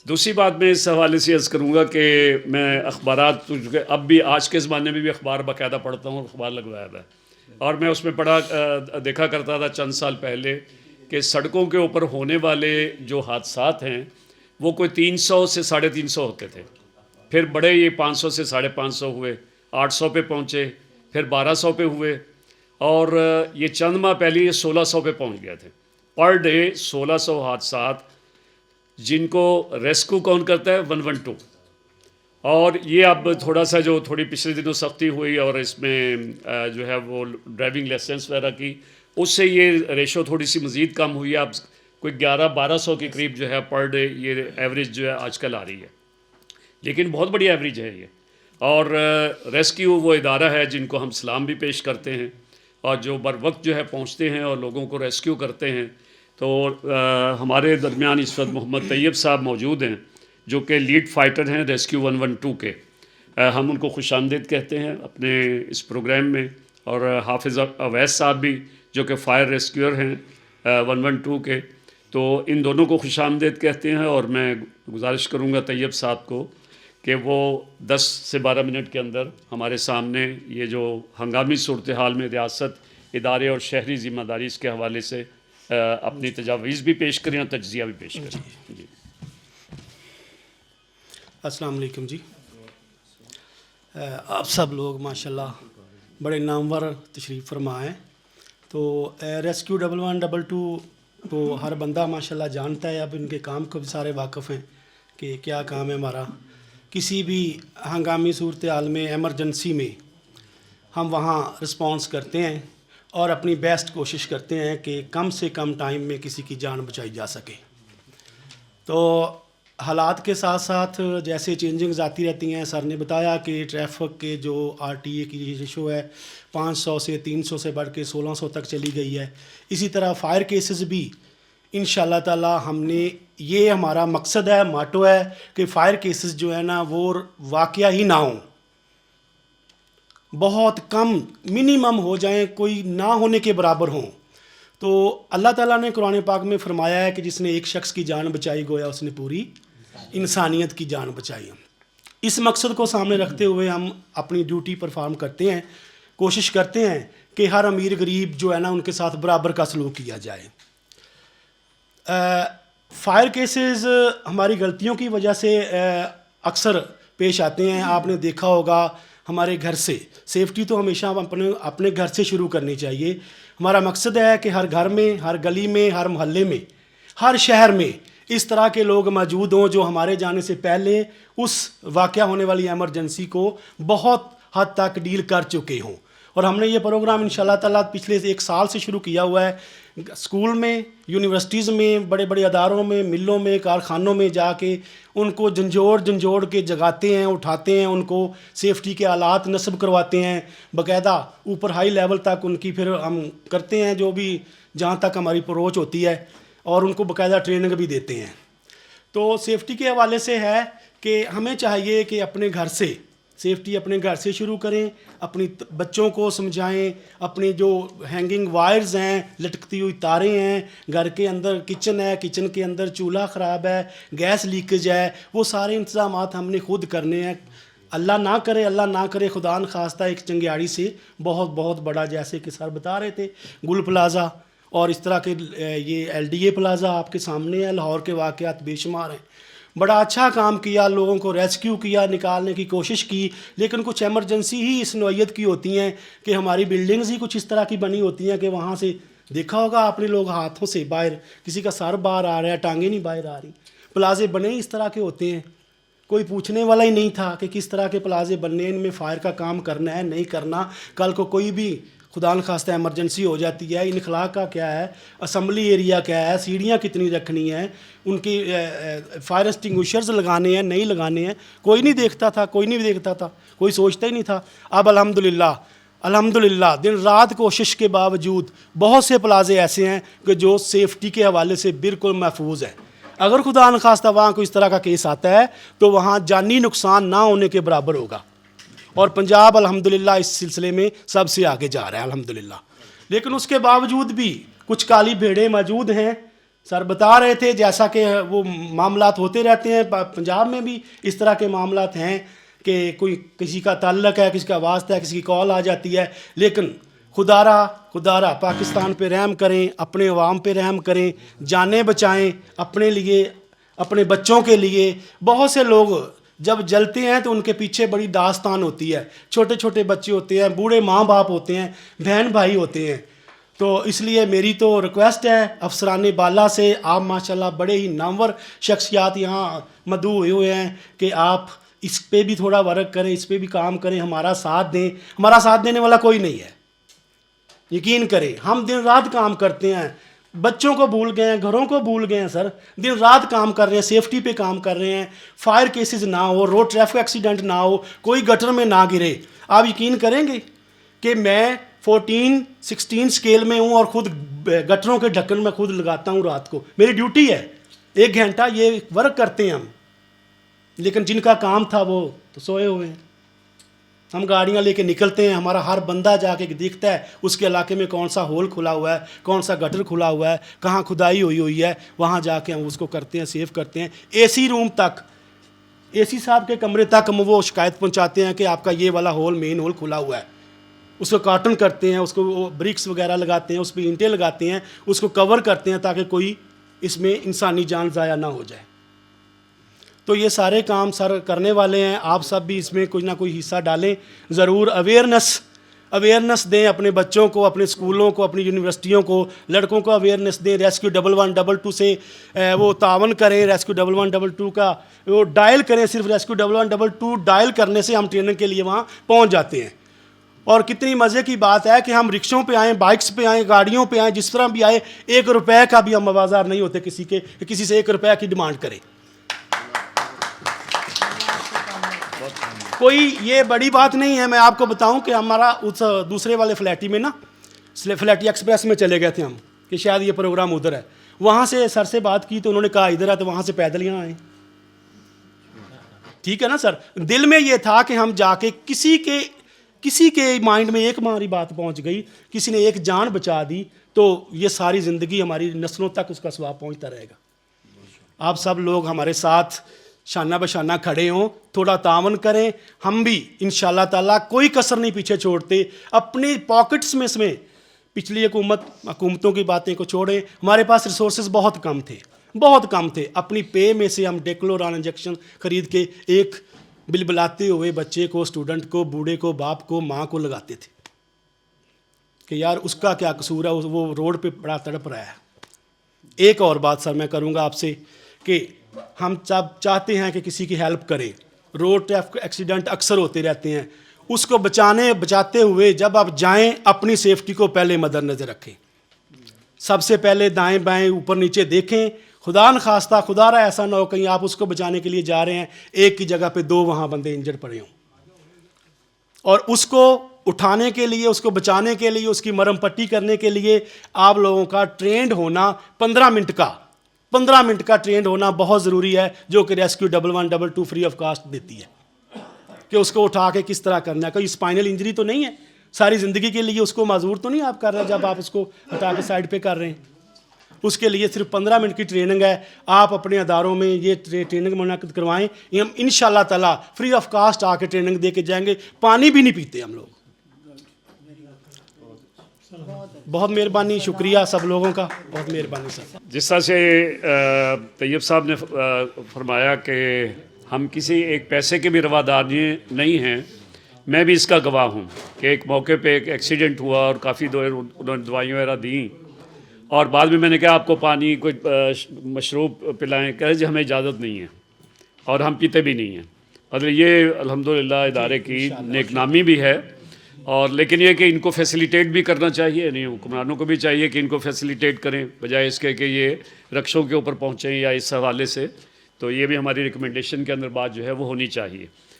दूसरी बात मैं इस हवाले से अर्ज़ करूँगा कि मैं अखबारात चूँकि अब भी आज के ज़माने में भी अखबार बाकायदा पढ़ता हूँ, अखबार लगवाया हुआ है और मैं उसमें देखा करता था चंद साल पहले कि सड़कों के ऊपर होने वाले जो हादसात हैं वो कोई 300 से 350 होते थे, फिर बड़े ये 500 से 550 हुए, 800 पे पहुँचे, फिर 1200 पे हुए और ये चंद माह पहले ये 1600 पे पहुँच गए थे। पर डे 1600 हादसात जिनको रेस्क्यू कौन करता है 112। और ये अब थोड़ा सा जो थोड़ी पिछले दिनों सख्ती हुई और इसमें जो है वो ड्राइविंग लाइसेंस वगैरह की, उससे ये रेशो थोड़ी सी मज़ीद कम हुई है। अब कोई 1100-1200 के करीब जो है पर डे ये एवरेज जो है आजकल आ रही है, लेकिन बहुत बड़ी एवरेज है ये। और रेस्क्यू वो इदारा है जिनको हम सलाम भी पेश करते हैं और जो बर वक्त जो है पहुँचते हैं और लोगों को रेस्क्यू करते हैं। तो हमारे दरमियान इस वक्त मोहम्मद तैयब साहब मौजूद हैं जो कि लीड फाइटर हैं रेस्क्यू 112 के। हम उनको खुशामदीद कहते हैं अपने इस प्रोग्राम में। और हाफिज़ अवैस साहब भी जो कि फ़ायर रेस्क्यूअर हैं 112 के, तो इन दोनों को खुशामदीद कहते हैं। और मैं गुजारिश करूँगा तैयब साहब को कि वो 10 से 12 मिनट के अंदर हमारे सामने ये जो हंगामी सूरत हाल में रियासत, इदारे और शहरी ज़िम्मेदारी इसके हवाले से अपनी तजावीज़ भी पेश करें और तज्ज़िया भी पेश करें। जी अस्सलाम वालेकुम जी। आप सब लोग माशाल्लाह बड़े नामवर तशरीफ़ फरमा हैं। तो रेस्क्यू 1112 तो हर बंदा माशाल्लाह जानता है, अब इनके काम को भी सारे वाकिफ़ हैं कि क्या काम है हमारा। किसी भी हंगामी सूरत हाल में, एमरजेंसी में हम वहाँ रिस्पॉन्स करते हैं और अपनी बेस्ट कोशिश करते हैं कि कम से कम टाइम में किसी की जान बचाई जा सके। तो हालात के साथ साथ जैसे चेंजिंग्स आती रहती हैं, सर ने बताया कि ट्रैफिक के जो आरटीए की रेशो है 500 से 300 से बढ़ के 1600 तक चली गई है। इसी तरह फ़ायर केसेस भी इंशाल्लाह ताला हमने, ये हमारा मकसद है, माटो है कि फ़ायर केसेस जो है ना वो वाक़या ही ना हो, बहुत कम मिनिमम हो जाएं, कोई ना होने के बराबर हों। तो अल्लाह ताला ने कुरान पाक में फ़रमाया है कि जिसने एक शख्स की जान बचाई गोया उसने पूरी इंसानियत की जान बचाई। इस मकसद को सामने रखते हुए हम अपनी ड्यूटी परफॉर्म करते हैं, कोशिश करते हैं कि हर अमीर गरीब जो है ना उनके साथ बराबर का सलूक किया जाए। फ़ायर केसेस हमारी गलतियों की वजह से अक्सर पेश आते हैं। आपने देखा होगा हमारे घर से, सेफ्टी तो हमेशा अपने घर से शुरू करनी चाहिए। हमारा मकसद है कि हर घर में, हर गली में, हर मोहल्ले में, हर शहर में इस तरह के लोग मौजूद हों जो हमारे जाने से पहले उस वाक़या होने वाली एमरजेंसी को बहुत हद तक डील कर चुके हों। और हमने ये प्रोग्राम इंशाल्लाह ताला पिछले 1 साल से शुरू किया हुआ है। स्कूल में, यूनिवर्सिटीज़ में, बड़े बड़े अदारों में, मिलों में, कारखानों में जाके उनको झंझोड़ के जगाते हैं, उठाते हैं, उनको सेफ्टी के आलात नस्ब करवाते हैं, बाकायदा ऊपर हाई लेवल तक उनकी फिर हम करते हैं जो भी जहाँ तक हमारी अप्रोच होती है, और उनको बाकायदा ट्रेनिंग भी देते हैं। तो सेफ्टी के हवाले से है कि हमें चाहिए कि अपने घर से सेफ्टी अपने घर से शुरू करें, अपनी बच्चों को समझाएं, अपनी जो हैंगिंग वायर्स हैं, लटकती हुई तारें हैं, घर के अंदर किचन है, किचन के अंदर चूल्हा ख़राब है, गैस लीकेज है, वो सारे इंतज़ाम हमने खुद करने हैं। अल्लाह ना करे खुदा न खास्ता एक चंगियाड़ी से बहुत बहुत बड़ा, जैसे कि सर बता रहे थे, गुल प्लाज़ा और इस तरह के ये LDA प्लाज़ा आपके सामने है। लाहौर के वाक़यात बेशुमार हैं। बड़ा अच्छा काम किया, लोगों को रेस्क्यू किया, निकालने की कोशिश की, लेकिन कुछ एमरजेंसी ही इस नौइयत की होती हैं कि हमारी बिल्डिंग्स ही कुछ इस तरह की बनी होती हैं कि वहाँ से देखा होगा आपने, लोग हाथों से बाहर, किसी का सर बाहर आ रहा है, टांगें नहीं बाहर आ रही। प्लाजे बने ही इस तरह के होते हैं, कोई पूछने वाला ही नहीं था कि किस तरह के प्लाजे बनने, इनमें फ़ायर का काम करना है नहीं करना। कल को कोई भी खुदा न खास्ता इमरजेंसी हो जाती है, इनखला का क्या है, असम्बली एरिया क्या है, सीढ़ियाँ कितनी रखनी है, उनकी फायर एक्सटिंग्विशर्स लगाने हैं नहीं लगाने हैं, कोई नहीं देखता था, कोई सोचता ही नहीं था। अब अल्हम्दुलिल्लाह दिन रात कोशिश के बावजूद बहुत से प्लाजे ऐसे हैं कि जो सेफ्टी के हवाले से बिल्कुल महफूज है। अगर खुदा न खास्ता वहाँ कोई इस तरह का केस आता है तो वहाँ जानी नुकसान ना होने के बराबर होगा। और पंजाब अल्हम्दुलिल्लाह इस सिलसिले में सबसे आगे जा रहा है अल्हम्दुलिल्लाह। लेकिन उसके बावजूद भी कुछ काली भेड़ें मौजूद हैं, सर बता रहे थे जैसा कि वो मामलात होते रहते हैं, पंजाब में भी इस तरह के मामलात हैं कि कोई किसी का ताल्लुक है, किसी का वास्ता है, किसी की कॉल आ जाती है, लेकिन खुदारा पाकिस्तान पे रहम करें, अपने अवाम पे रहम करें, जानें बचाएं अपने लिए, अपने बच्चों के लिए। बहुत से लोग जब जलते हैं तो उनके पीछे बड़ी दास्तान होती है, छोटे छोटे बच्चे होते हैं, बूढ़े माँ बाप होते हैं, बहन भाई होते हैं। तो इसलिए मेरी तो रिक्वेस्ट है अफसरान बाला से, आप माशाल्लाह बड़े ही नामवर शख्सियात यहाँ मदऊ हुए हैं कि आप इस पे भी थोड़ा वर्क करें, इस पे भी काम करें, हमारा साथ दें। हमारा साथ देने वाला कोई नहीं है, यकीन करें। हम दिन रात काम करते हैं, बच्चों को भूल गए हैं, घरों को भूल गए हैं सर, दिन रात काम कर रहे हैं, सेफ्टी पे काम कर रहे हैं, फायर केसेस ना हो, रोड ट्रैफिक एक्सीडेंट ना हो, कोई गटर में ना गिरे। आप यकीन करेंगे कि मैं 14-16 स्केल में हूँ और ख़ुद गटरों के ढक्कन में खुद लगाता हूँ रात को, मेरी ड्यूटी है, 1 घंटा ये वर्क करते हैं हम। लेकिन जिनका काम था वो तो सोए हुए हैं। हम गाड़ियाँ लेके निकलते हैं, हमारा हर बंदा जाके देखता है उसके इलाके में कौन सा होल खुला हुआ है, कौन सा गटर खुला हुआ है, कहाँ खुदाई हुई है, वहाँ जाके हम उसको करते हैं, सेव करते हैं। एसी रूम तक, एसी साहब के कमरे तक हम वो शिकायत पहुँचाते हैं कि आपका ये वाला होल, मेन होल खुला हुआ है। उसको कार्टन करते हैं, उसको वो ब्रिक्स वगैरह लगाते हैं, उस पर ईंटें लगाते हैं, उसको कवर करते हैं ताकि कोई इसमें इंसानी जान ज़ाया ना हो जाए। तो ये सारे काम सर करने वाले हैं, आप सब भी इसमें कोई ना कोई हिस्सा डालें ज़रूर। अवेयरनेस दें अपने बच्चों को, अपने स्कूलों को, अपनी यूनिवर्सिटियों को, लड़कों को अवेयरनेस दें। रेस्क्यू 1122 से वो तावन करें, रेस्क्यू 1122 का वो डायल करें। सिर्फ रेस्क्यू 1122 डायल करने से हम ट्रेनिंग के लिए वहाँ पहुँच जाते हैं। और कितनी मज़े की बात है कि हम रिक्शों पे आएँ, बाइक्स पे आएँ, गाड़ियों पे आएँ, जिस तरह भी आए, 1 रुपये का भी हम आवाज़ार नहीं होते किसी से 1 रुपये की डिमांड करें। कोई ये बड़ी बात नहीं है। मैं आपको बताऊं कि हमारा उस दूसरे वाले फ्लैटी में ना, फ्लैटी एक्सप्रेस में चले गए थे हम कि शायद ये प्रोग्राम उधर है। वहाँ से सर से बात की तो उन्होंने कहा इधर है, तो वहाँ से पैदल यहाँ आए। ठीक है ना सर। दिल में ये था कि हम जाके किसी के माइंड में एक हमारी बात पहुँच गई, किसी ने एक जान बचा दी, तो ये सारी ज़िंदगी हमारी नस्लों तक उसका स्वाब पहुँचता रहेगा। आप सब लोग हमारे साथ शाना बशाना खड़े हों, थोड़ा तावन करें। हम भी इंशाल्लाह ताला कोई कसर नहीं पीछे छोड़ते। अपनी पॉकेट्स में इसमें पिछली हुकूमतों की बातें को छोड़ें। हमारे पास रिसोर्सेज बहुत कम थे। अपनी पे में से हम डेक्लोरान इंजेक्शन ख़रीद के एक बिलबिलाते हुए बच्चे को, स्टूडेंट को, बूढ़े को, बाप को, माँ को लगाते थे कि यार उसका क्या कसूर है, वो रोड पे बड़ा तड़प रहा है। एक और बात सर मैं करूँगा आपसे कि हम चाहते हैं कि किसी की हेल्प करें। रोड ट्रैफिक एक्सीडेंट अक्सर होते रहते हैं, उसको बचाते हुए जब आप जाएं, अपनी सेफ्टी को पहले मद्देनज़र रखें। सबसे पहले दाएं बाएं ऊपर नीचे देखें। खुदा न खास्ता, खुदा रहा ऐसा ना हो कहीं आप उसको बचाने के लिए जा रहे हैं, एक की जगह पे 2 वहाँ बंदे इंजर्ड पड़े हों, और उसको उठाने के लिए, उसको बचाने के लिए, उसकी मरहम पट्टी करने के लिए आप लोगों का ट्रेंड होना 15 मिनट का ट्रेंड होना बहुत ज़रूरी है, जो कि रेस्क्यू 1122 फ्री ऑफ कास्ट देती है कि उसको उठा के किस तरह करना है। कोई स्पाइनल इंजरी तो नहीं है, सारी ज़िंदगी के लिए उसको माजूर तो नहीं आप कर रहे जब आप उसको हटा के साइड पे कर रहे हैं। उसके लिए सिर्फ 15 मिनट की ट्रेनिंग है। आप अपने अदारों में ये ट्रेनिंग मुनक़िद करवाएं, हम इंशाल्लाह ताला फ्री ऑफ कास्ट आके ट्रेनिंग दे के जाएंगे। पानी भी नहीं पीते हम लोग। बहुत मेहरबानी, शुक्रिया सब लोगों का, बहुत मेहरबानी सर। जिस तरह से तैयब साहब ने फरमाया कि हम किसी एक पैसे के भी रवादार नहीं हैं, मैं भी इसका गवाह हूँ कि एक मौके पे एक एक्सीडेंट हुआ और काफ़ी उन्होंने दवाइयाँ वगैरह दी, और बाद में मैंने कहा आपको पानी कोई मशरूब पिलाएं, कहे जी हमें इजाज़त नहीं है और हम पीते भी नहीं हैं। मतलब ये अल्हम्दुलिल्लाह इदारे की नेकनामी भी है, और लेकिन ये कि इनको फैसिलिटेट भी करना चाहिए, नहीं हुक्मरानों को भी चाहिए कि इनको फैसिलिटेट करें, बजाय इसके कि ये रक्षों के ऊपर पहुँचें या इस हवाले से। तो ये भी हमारी रिकमेंडेशन के अंदर बात जो है वो होनी चाहिए।